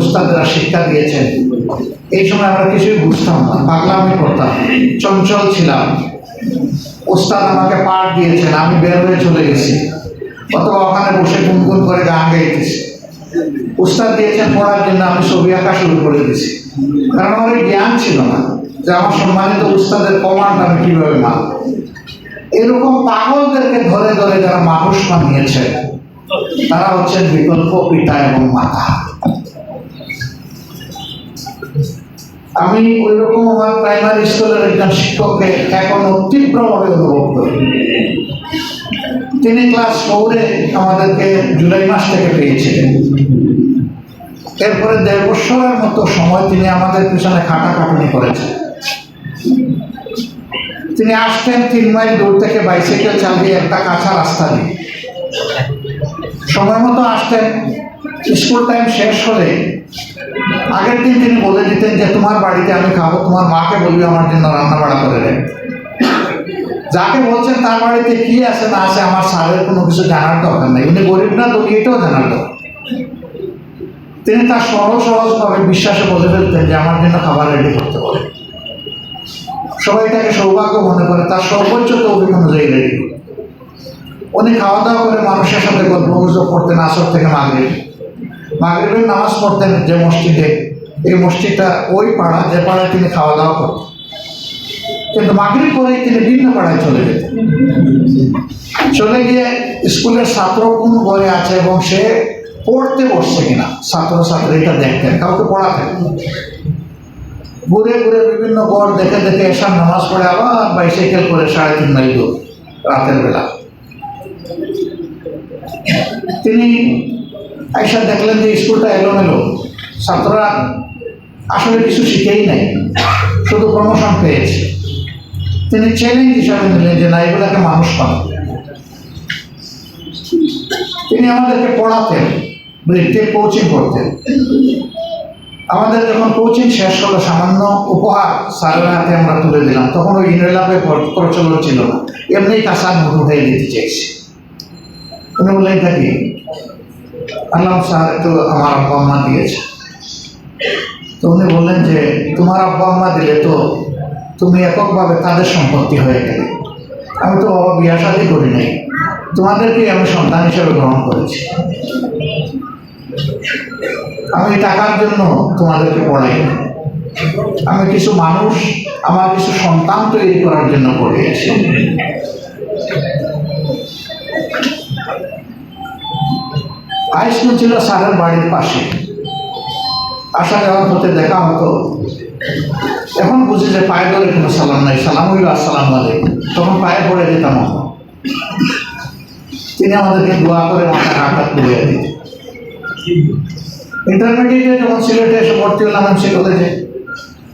উস্তাদেরা শিক্ষা দিয়েছেন। এই সময় আমরা কিছুই বুঝতাম না, পাগলামি করতাম, চঞ্চল ছিলাম। উস্তাদ আমাকে পাঠ দিয়েছেন, আমি বের হয়ে চলে গেছি, অথবা ওখানে বসে গুনগুন করে গান গাইতেছি। উস্তাদ দিয়েছেন পড়ার জন্য, আমি ছবি আঁকা শুরু করে দিয়েছি, কারণ আমার এই জ্ঞান ছিল না যে আমার সম্মানিত উস্তাদের কমান্ড আমি কিভাবে মানব। এরকম পাগলদেরকে ধরে ধরে যারা মানুষ বানিয়েছে তারা হচ্ছেন বিকল্প পিতা এবং মাতা। আমি ওই রকম আমার প্রাইমারি স্কুলের একজন শিক্ষককে এখনো তীব্রভাবে অনুভব করি। তিনি ক্লাস 4-এ আমাদেরকে জুলাই মাস থেকে পেয়েছিলেন। এরপরে 1.5 বছরের মতো সময় তিনি আমাদের পিছনে খাটাখাটুনি করেছেন। তিনি আসতেন 3 মাইল দূর থেকে বাইসাইকেল চালিয়ে একটা কাঁচা রাস্তা দিয়ে, সময় মতো আসতেন। স্কুল টাইম শেষ হলে আগের দিন তিনি বলে দিতেন যে তোমার বাড়িতে আমি খাবো, তোমার মাকে বলবি আমার জন্য রান্না বাড়া করে দেয়। যাকে বলছেন তার বাড়িতে কি আছে না আছে আমার স্যারের কোনো কিছু জানার দরকার নেই, উনি গরিব না তো এটাও জানার দরকার। তিনি তার সহজভাবে বিশ্বাসে বলে ফেলতেন যে আমার জন্য খাবার রেডি করতে বলে। সবাই তাকে সৌভাগ্য মনে করে, তার সর্বোচ্চ তৌফিক অনুযায়ী রেডি। উনি খাওয়া দাওয়া করে মানুষের সাথে গল্প গুজব করতেন আসর থেকে মাগরিবের নামাজ পড়তেন যে মসজিদে, এই মসজিদটা ওই পাড়া যে পাড়ায় তিনি খাওয়া দাওয়া করতেন। কিন্তু মাগরিব পরেই তিনি ভিন্ন পাড়ায় চলে যেতেন। চলে গিয়ে স্কুলের ছাত্র কোন ঘরে আছে এবং সে পড়তে বসছে কিনা ছাত্রছাত্রীটা দেখতেন, কাউকে পড়াতেন। ঘুরে ঘুরে বিভিন্ন ঘর দেখে দেখে এসার নামাজ পড়ে আবার বাইসাইকেল করে 3.5 মাইল দূর রাতের বেলা। তিনি আইসা দেখলেন যে স্কুলটা এলোমেলো, ছাত্ররা আসলে কিছু শিখেই নাই, শুধু প্রমোশন পেয়েছে। তিনি চ্যালেঞ্জ হিসাবে নিলেন যে না, এগুলাকে মানুষ বানাবে। তিনি আমাদেরকে পড়াতেন, বৃত্তির কোচিং করতেন। আমাদের যখন কোচিং শেষ হলো সামান্য উপহার স্যারের হাতে আমরা তুলে দিলাম, তখন ওই ইনরেলাপে প্রচলন ছিল না, এমনি কাঁচা নোট উঠে দিতে চেয়েছি। উনি বললেন থাকি আল্লাহ স্যার একটু আমার আব্বা আম্মা দিয়েছে। তো উনি বললেন যে তোমার আব্বা আম্মা দিলে তো তুমি এককভাবে তাদের সম্পত্তি হয়ে গেলে, আমি তো বাবা বিয়া শাদী করি নাই, তোমাদেরকেই আমি সন্তান হিসেবে গ্রহণ করেছি। আমি টাকার জন্য তোমাদেরকে পড়াই, আমি কিছু মানুষ, আমার কিছু সন্তান তৈরি করার জন্য পড়িয়েছি। হাই স্কুল ছিল স্যারের বাড়ির পাশে, আসা যাওয়ার পথে দেখা হতো। এখন বুঝি যে পায়ে ধরে কোনো সালাম নাই, সালাম হইল আসসালাম আলাইকুম, তখন পায়ে পড়ে যেতাম। তিনি আমাদেরকে দোয়া করে মাথা হাত তুলে দিতেন। ইন্টারমিডিয়েটে যখন সিলেটে এসে ভর্তি হলাম এমসি কলেজে,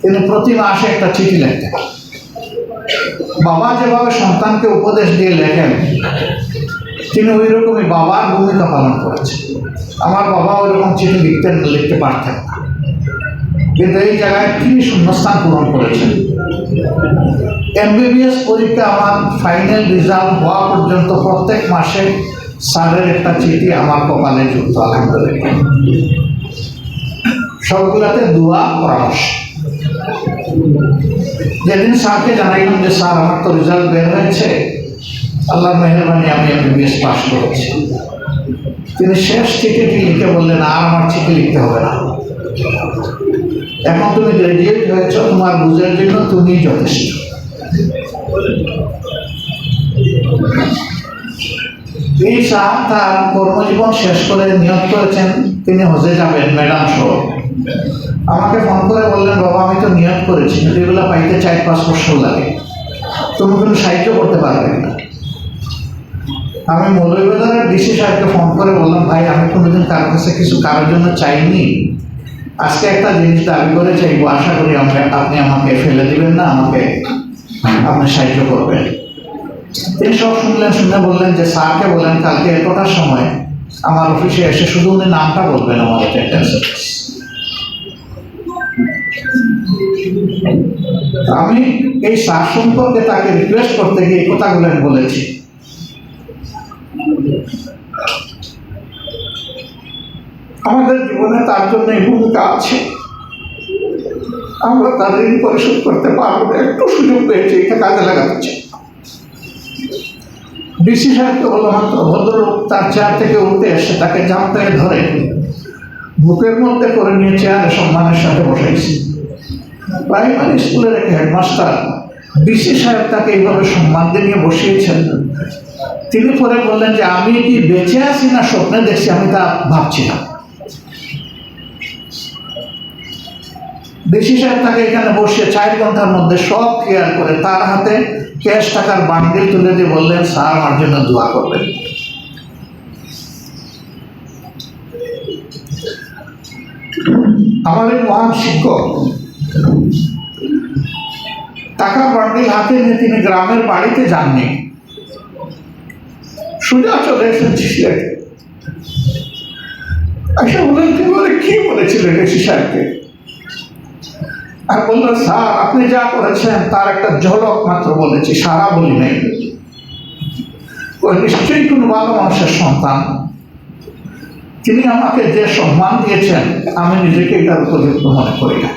তিনি প্রতি মাসে একটা চিঠি লিখতেন। বাবা যেভাবে সন্তানকে উপদেশ দিয়ে লেখেন, তিনি ওই রকমই বাবার ভূমিকা পালন করেছেন। আমার বাবা ওই রকম চিঠি লিখতে পারতেন না, কিন্তু এই জায়গায় তিনি শূন্যস্থান পূরণ করেছেন। MBBS পরীক্ষা আমার ফাইনাল রেজাল্ট হওয়া পর্যন্ত প্রত্যেক মাসে স্যারের একটা চিঠি আমার কপালে যুক্ত, আলহামদুলিল্লাহ। সবগুলাতে দোয়া পরামর্শ। যেদিন স্যারকে জানাইলাম যে স্যার আমার তো রেজাল্ট বের হয়েছে, আল্লাহর মেহরবানি আমি MBBS পাস করেছি, তিনি শেষ চিঠিটি লিখে বললেন আর আমার চিঠি লিখতে হবে না, এখন তুমি গ্রাজুয়েট হয়েছ, তোমার বুঝের জন্য তুমি যথেষ্ট। এই স্যার তার কর্মজীবন শেষ করে নিয়োগ করেছেন তিনি হজে যাবেন ম্যাডাম সহ। আমাকে ফোন করে বললেন বাবা আমি তো নিয়োগ করেছি, কিন্তু এগুলো পাইতে 4-5 বছর লাগে, তুমি কোনো সাহায্য করতে পারবে না। আমি মৌলভীবাজারের ডিসি সাহেবকে ফোন করে বললাম ভাই আমি কোনোদিন তার কাছে কিছু কারোর জন্য চাইনি, আজকে একটা জিনিস দাবি করে চাইবো, আশা করি আপনি আমাকে ফেলে দিবেন না, আমাকে আপনি সাহায্য করবেন। তিনি সব শুনলেন, শুনে বললেন যে স্যারকে বলেন কালকে এতটার সময় আমার অফিসে এসে শুধু উনি নামটা বলবেন আমার অ্যাটেন্ডেন্স। আমি এই স্যার সম্পর্কে তাকে রিকোয়েস্ট করতে গিয়ে এই কথাগুলো বলেছি। আমাদের জীবনে তার জন্য এই ভূমিকা আছে। আমরা তার ঋণ পরিশোধ করতে পারবো না, একটু সুযোগ পেয়েছি, এটা কাজে লাগাতে চাই। ডিসি সাহেবকে বললো মাত্র ভদ্রলোক তার চেয়ার থেকে উঠতে এসে তাকে জাম থেকে ধরে বুকের মধ্যে করে নিয়ে চেয়ারে সম্মানের সাথে বসাইছি। প্রাইমারি স্কুলের এক হেডমাস্টার ডিসি সাহেব তাকে এইভাবে সম্মান দিয়ে নিয়ে বসিয়েছেন। তিনি পরে বললেন যে আমি কি বেঁচে আছি না স্বপ্নে দেখছি, আমি তা ভাবছি না। ডিসি সাহেব তাকে এখানে বসে 4 ঘন্টার মধ্যে সব ক্লিয়ার করে তার হাতে ক্যাশ টাকার বান্ডিল তুলে দিয়ে বললেন, স্যার আমার জন্য দোয়া করবেন। আমার এই মহান শিক্ষক টাকার বান্ডিল হাতে নিয়ে তিনি গ্রামের বাড়িতে যাননি, সোজা চলে এসেছিলেন। আচ্ছা বললেন, তুমি বলে কি বলেছিলেন ডিসি সাহেবকে? আর বললেন, স্যার আপনি যা করেছেন তার একটা ঝলক মাত্র বলেছি, সারা বলি নাই। ওই নিশ্চয়ই কোনো ভালো মানুষের সন্তান, তিনি আমাকে যে সম্মান দিয়েছেন আমি নিজেকে এটার উপযুক্ত মনে করি না।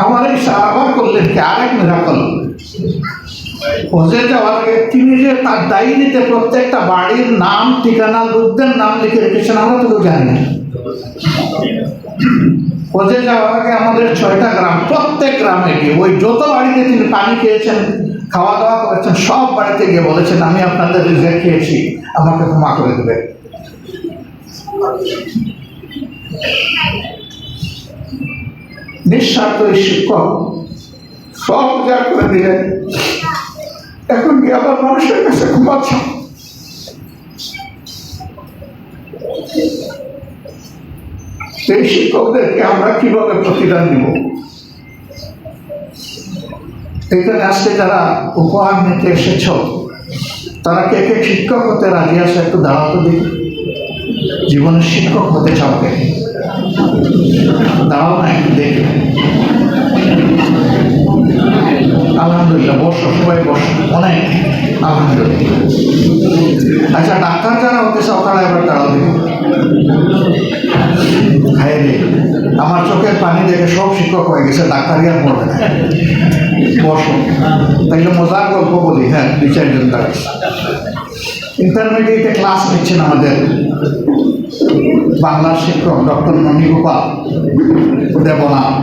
আমার এই স্যার আবার করলেন কি আরেক মিরাকল। হজে যাওয়ার আগে তিনি যে তার ডায়েরিতে প্রত্যেকটা বাড়ির নাম, ঠিকানা, লোকদের নাম লিখে রেখেছেন, আমরা তো জানি না। হজে যাওয়ার আগে আমাদের 6টা গ্রাম, প্রত্যেক গ্রামে গিয়ে ওই যত বাড়িতে তিনি পানি খেয়েছেন, খাওয়া দাওয়া করেছেন, সব বাড়িতে গিয়ে বলেছেন আমি আপনাদের রিজেক্ট খেয়েছি, আমাকে ক্ষমা করে দেবে। নিঃস্বার্থ এই শিক্ষক সব যা করে দিলেন, এখন কি আবার মানুষের কাছে ঘুমাচ্ছেন। সেই শিক্ষকদেরকে আমরা কিভাবে প্রতিদান দিব? এখানে আজকে যারা উপহার নিতে এসেছ তারা কে কে শিক্ষক হতে রাজি আছে? একটু দাঁড়াতে দিই। জীবনের শিক্ষক হতে চাও কে? দাঁড়াও না, একটু দেখি। আলহামদুলিল্লাহ, বসো, সবাই বসো, অনেক আলহামদুলিল্লাহ। আচ্ছা, ডাক্তার যারা হতে চাও তারা এবার দাঁড়াও দিই। হ্যাঁ রে, আমার চোখের পানি দেখে সব শিক্ষক হয়ে গেছে, ডাক্তারই আর পড়বে না। বসো, তাইলে মজার গল্প বলি। হ্যাঁ, 2-4 জন দাঁড়াচ্ছে। ইন্টারমিডিয়েটে ক্লাস নিচ্ছেন আমাদের বাংলার শিক্ষক ডক্টর ননীগোপাল দেবনাথ।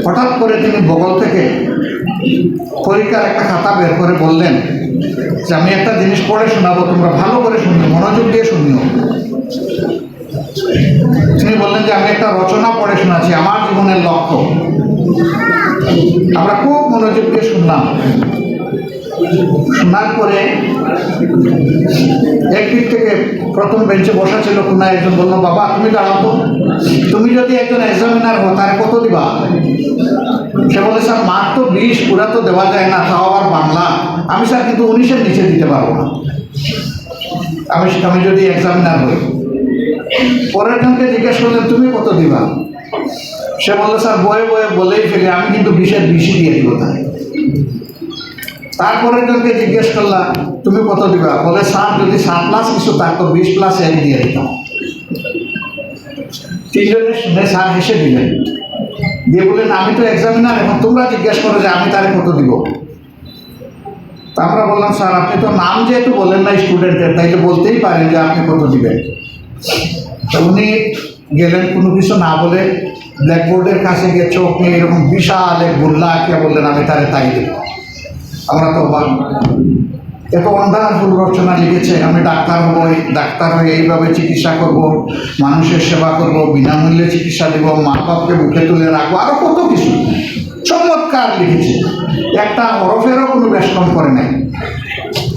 হঠাৎ করে তিনি বগল থেকে পরীক্ষার একটা খাতা বের করে বললেন যে আমি একটা জিনিস পড়ে শোনাবো, তোমরা ভালো করে শুনিও, মনোযোগ দিয়ে শুনিও। তিনি বললেন যে আমি একটা রচনা পড়ে শোনাচ্ছি, আমার জীবনের লক্ষ্য। আমরা খুব মনোযোগ দিয়ে শুনলাম। শোনার পরে একদিক থেকে প্রথম বেঞ্চে বসা ছিল কোনো একজন বললো, বাবা তুমি দাঁড়াও তো, তুমি যদি একজন এক্সামিনার হো তাহলে কত দিবা? সে বলে, স্যার মার্ক তো 20, পুরা তো দেওয়া যায় না, তাও আবার বাংলা। আমি স্যার কিন্তু 19-এর নিচে দিতে পারবো না, আমি যদি এক্সামিনার হই। পরের জনকে জিজ্ঞেস করলেন, তুমি কত দিবা? সে বললো, স্যার বয়ে বয়ে বলেই ফেলে, আমি কিন্তু 20-এর বেশি দিয়ে দিব। তারপরের জনকে জিজ্ঞেস করলাম, তুমি কত দিবা? বলে, স্যার যদি 7+ কিছু থাকতো 20+1 দিয়ে দিতাম। 3 জনের শুনে স্যার হেসে দিলেন, দিয়ে বললেন, আমি তো এক্সামিনার, এখন তোমরা জিজ্ঞেস করো যে আমি তারে কত দিব। তা আমরা বললাম, স্যার আপনি তো নাম যেহেতু বলেন না স্টুডেন্টের, তাইলে বলতেই পারেন যে আপনি কত দিবেন। তো উনি গেলেন, কোনো কিছু না বলে ব্ল্যাকবোর্ডের কাছে গিয়ে চোখ নিয়ে এরকম বিশাল এক গোল্লা আঁকিয়া বললেন, আমি তারে তাই দেব। আমরা তো এত ওয়ান্ডারফুল রচনা লিখেছে, আমি ডাক্তার হবো, ডাক্তার হয়ে এইভাবে চিকিৎসা করব, মানুষের সেবা করব, বিনামূল্যে চিকিৎসা দেব, মা বাপকে মুখে তুলে রাখবো, আরও কত কিছু চমৎকার লিখেছে। একটা হরফেরও কোনো বেশ কম করে নাই।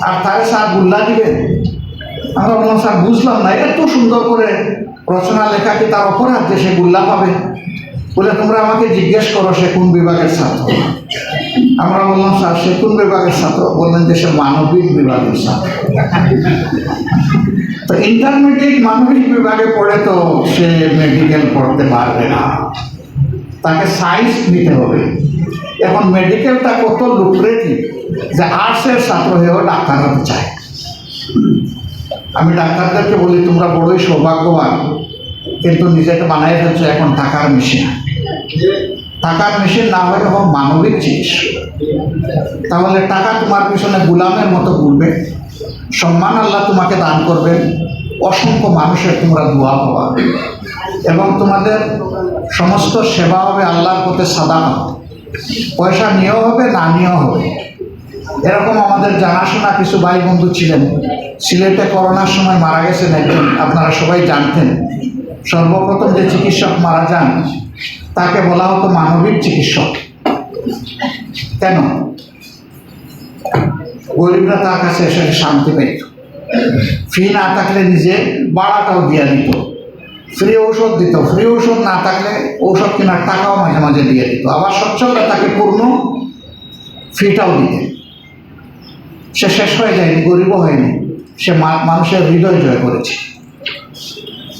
আর তারে স্যার গোল্লা দিবেন? আমরা বললাম, স্যার বুঝলাম না, এত সুন্দর করে রচনা লেখা কি তার অপরাধ যে সে গোল্লা পাবে? বলে, তোমরা আমাকে জিজ্ঞেস করো সে কোন বিভাগের ছাত্র। আমরা বললাম, স্যার সে কোন বিভাগের ছাত্র? বললেন যে সে মানবিক বিভাগের ছাত্র। তো ইন্টারমিডিয়েট মানবিক বিভাগে পড়ে তো সে মেডিকেল পড়তে পারবে না, তাকে সায়েন্স নিতে হবে। এখন মেডিকেলটা কত লুক্রেটিভ যে আর্টসের ছাত্র হয়েও ডাক্তার হতে চায়। আমি ডাক্তারদেরকে বলি তোমরা বড়ই সৌভাগ্যবান, কিন্তু নিজেকে বানাই ফেলছো এখন টাকার মেশিন। টাকার মেশিন না হয় এবং মানবিক চিকিৎসা, তাহলে টাকা তোমার পিছনে গোলামের মতো ঘুরবে, সম্মান আল্লাহ তোমাকে দান করবেন, অসংখ্য মানুষের তোমরা দোয়া পাবা এবং তোমাদের সমস্ত সেবা হবে আল্লাহর পথে সাদাকা। পয়সা নিয়েও হবে, না নিয়েও হবে। এরকম আমাদের জানাশোনা কিছু ভাই বন্ধু ছিলেন, সিলেটে করোনার সময় মারা গেছেন একজন, আপনারা সবাই জানতেন। সর্বপ্রথম যে চিকিৎসক মারা যান তাকে বলা হতো মানবিক চিকিৎসক। কেন? গরিবরা তার কাছে এসে শান্তি পেত, ফি না থাকলে নিজে বাড়াটাও দিয়ে দিত, ফ্রি ঔষধ দিত, ফ্রি ঔষধ না থাকলে ঔষধ কেনার টাকাও মাঝে মাঝে দিয়ে দিত, আবার সচ্ছলতা তাকে পূর্ণ ফিটাও দিতে। সে শেষ হয়ে যায়নি, গরিবও হয়নি, সে মানুষের হৃদয় জয় করেছে।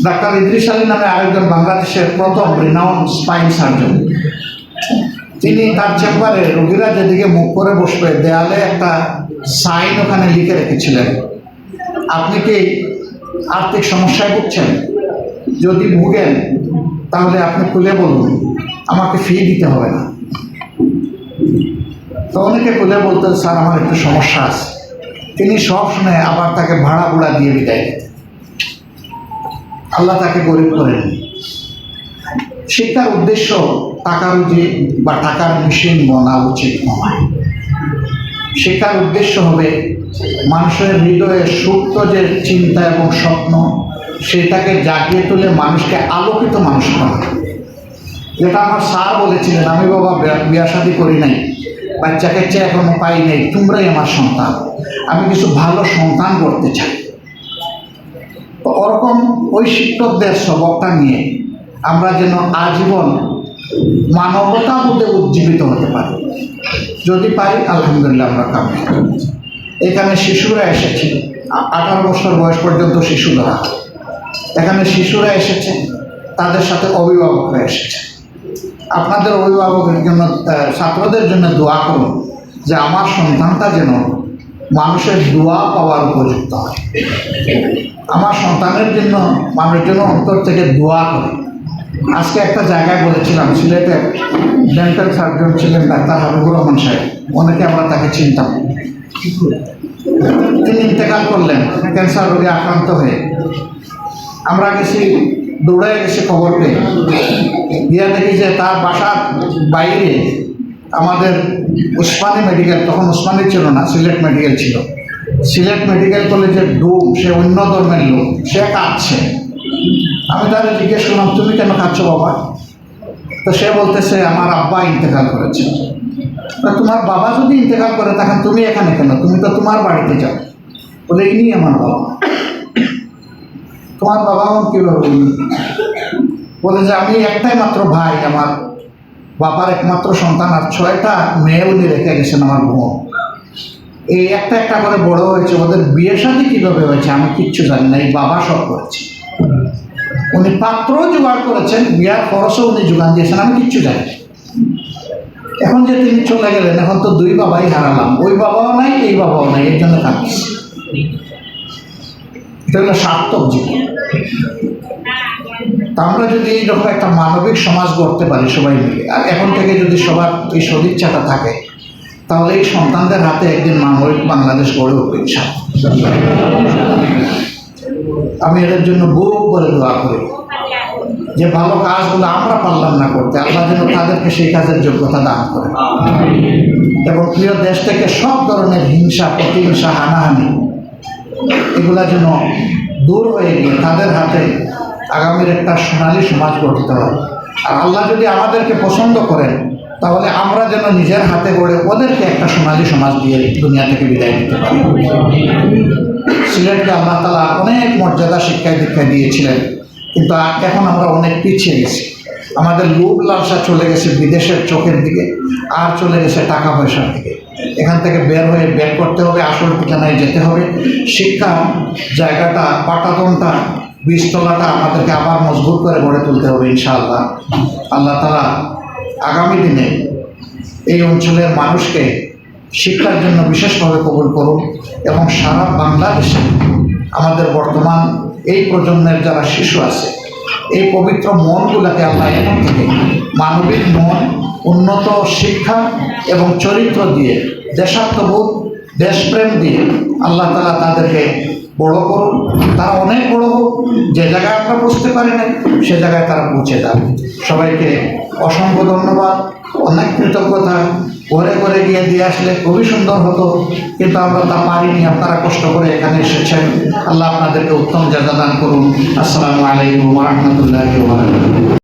ডাক্তার ইদ্রিস আলী নামে আরেকজন বাংলাদেশের প্রথম রিনাউন্ড স্পাইন সার্জন, তিনি তার চেম্বারে রোগীরা যেদিকে মুখ করে বসবে দেয়ালে একটা সাইন ওখানে লিখে রেখেছিলেন, আপনি কি আর্থিক সমস্যায় ভুগছেন? যদি ভুগেন তাহলে আপনি খুলে বলুন, আমাকে ফি দিতে হবে না। তো অনেকে খুলে বলতেন স্যার আমার একটু সমস্যা আছে, তিনি সব শুনে আবার তাকে ভাড়া বুড়া দিয়ে বিদায় দিতেন। আল্লাহ তাকে গরিব করেননি। শিক্ষার উদ্দেশ্য টাকা রুজি বা টাকার মেশিন বনা উচিত নয়। শিক্ষার উদ্দেশ্য হবে মানুষের হৃদয়ে সুপ্ত যে চিন্তা এবং স্বপ্ন, সেটাকে জাগিয়ে তুলে মানুষকে আলোকিত মানুষ করা। যেটা আমার স্যার বলেছিলেন, আমি বাবা বিয়া শাদী করি নাই, বাচ্চাকে চেয়ে এখনো পাই নাই, তোমরাই আমার সন্তান, আমি কিছু ভালো সন্তান করতে চাই। তো ওরকম ওই শিক্ষকদের সবকটা নিয়ে আমরা যেন আজীবন মানবতা বোধে উজ্জীবিত হতে পারি। যদি পারি আলহামদুলিল্লাহ আমরা কামিয়াব। এখানে শিশুরা এসেছে, 18 বছর বয়স পর্যন্ত শিশু ধরা হয়। এখানে শিশুরা এসেছে, তাদের সাথে অভিভাবকরা এসেছে। আপনাদের অভিভাবকের জন্য, ছাত্রদের জন্য দোয়া করুন যে আমার সন্তানটা যেন মানুষের দোয়া পাওয়ার উপযুক্ত হয়। আমার সন্তানের জন্য মানুষের জন্য অন্তর থেকে দোয়া করে। আজকে একটা জায়গায় বলেছিলাম, সিলেটে ডেন্টাল সার্জন ছিলেন ডাক্তার হাবিবুর রহমান সাহেব, অনেকে আমরা তাকে চিনতাম। তিনি ইন্তেকাল করলেন ক্যান্সার রোগে আক্রান্ত হয়ে। আমরা গেছি, দৌড়ে গেছি খবর পেয়ে, গিয়া দেখি যে তার বাসার বাইরে আমাদের উসমানী মেডিকেল, তখন উসমানী ছিল না, সিলেট মেডিকেল ছিল, সিলেট মেডিকেল কলেজের ডুম, সে অন্য ধর্মের লোক, সে কাঁদছে। আমি তাহলে জিজ্ঞেস করলাম তুমি কেন কাঁদছো বাবা? তো সে বলতেছে আমার আব্বা ইন্তেকাল করেছে। তা তোমার বাবা যদি ইন্তেকাল করে তখন তুমি এখানে কেন? তুমি তো তোমার বাড়িতে যাও। বলে ইনি আমার বাবা। তোমার বাবা কীভাবে? বলে যে আমি একটাই মাত্র ভাই, আমার বাবার একমাত্র সন্তান, আর 6টা মেয়ে উনি রেখে গেছেন আমার বোন। এই একটা একটা করে বড় হয়েছে, ওদের বিয়ে শাদী কীভাবে হয়েছে আমি কিচ্ছু জানি না, এই বাবা সব করেছে। উনি পাত্র জোগাড় করেছেন, বিয়ার খরচও উনি যোগান দিয়েছেন, আমি কিচ্ছু জানি। এখন যে তিনি চলে গেলেন, এখন তো 2 বাবাই হারালাম, ওই বাবাও নাই, এই বাবাও নাই, এর জন্য কাঁদছি। এটা হলো সার্থক জীবন। তা আমরা যদি এইরকম একটা মানবিক সমাজ গড়তে পারি সবাই মিলে, আর এখন থেকে যদি সবার এই সদিচ্ছাটা থাকে, তাহলে এই সন্তানদের হাতে একদিন মানবিক বাংলাদেশ গড়ে উঠবে ইনশাআল্লাহ। আমি এদের জন্য বুক করে দোয়া করি যে ভালো কাজগুলো আমরা পারলাম না করতে, আল্লাহ যেন তাদেরকে সেই কাজের যোগ্যতা দান করে। এবং প্রিয় দেশ থেকে সব ধরনের হিংসা, প্রতিহিংসা, হানাহানি এগুলা যেন দূর হয়ে গিয়ে তাদের হাতে আগামীর একটা সোনালী সমাজ গঠিত হয়। আর আল্লাহ যদি আমাদেরকে পছন্দ করেন, তাহলে আমরা যেন নিজের হাতে গড়ে ওদেরকে একটা সোনালী সমাজ দিয়ে দুনিয়া থেকে বিদায় দিতে পারি। সিলেটকে আল্লাহ তাআলা অনেক মর্যাদা শিক্ষায় দীক্ষায় দিয়েছিলেন, কিন্তু এখন আমরা অনেক পিছিয়ে গেছি। আমাদের লোভ লালসা চলে গেছে বিদেশের চোখের দিকে, আর চলে গেছে টাকা পয়সার দিকে। এখান থেকে বের হয়ে বের করতে হবে, আসল ঠিকানায় যেতে হবে। শিক্ষার জায়গাটা, পাটাতনটা, বীজতলাটা আমাদেরকে আবার মজবুত করে গড়ে তুলতে হবে ইনশাআল্লাহ। আল্লাহ তাআলা আগামী দিনে এই অঞ্চলের মানুষকে শিক্ষার জন্য বিশেষভাবে কবুল করুন এবং সারা বাংলাদেশে আমাদের বর্তমান এই প্রজন্মের যারা শিশু আছে, এই পবিত্র মনগুলোকে আল্লাহ এখান থেকে মানবিক মন, উন্নত শিক্ষা এবং চরিত্র দিয়ে, দেশাত্মবোধ, দেশপ্রেম দিয়ে আল্লাহ তাআলা তাদেরকে বড় করুন। তারা অনেক বড় হোক, যে জায়গায় আমরা পৌঁছতে পারি না সে জায়গায় তারা পৌঁছে যাবে। সবাইকে অসংখ্য ধন্যবাদ, অনেক কৃতজ্ঞতা। ঘরে ঘরে গিয়ে দিয়ে আসলে খুবই সুন্দর হতো, কিন্তু আমরা তা পারিনি। আপনারা কষ্ট করে এখানে এসেছেন, আল্লাহ আপনাদেরকে উত্তম জাযা দান করুন। আসসালামু আলাইকুম ওয়া রাহমাতুল্লাহি ওয়া বারাকাতুহু।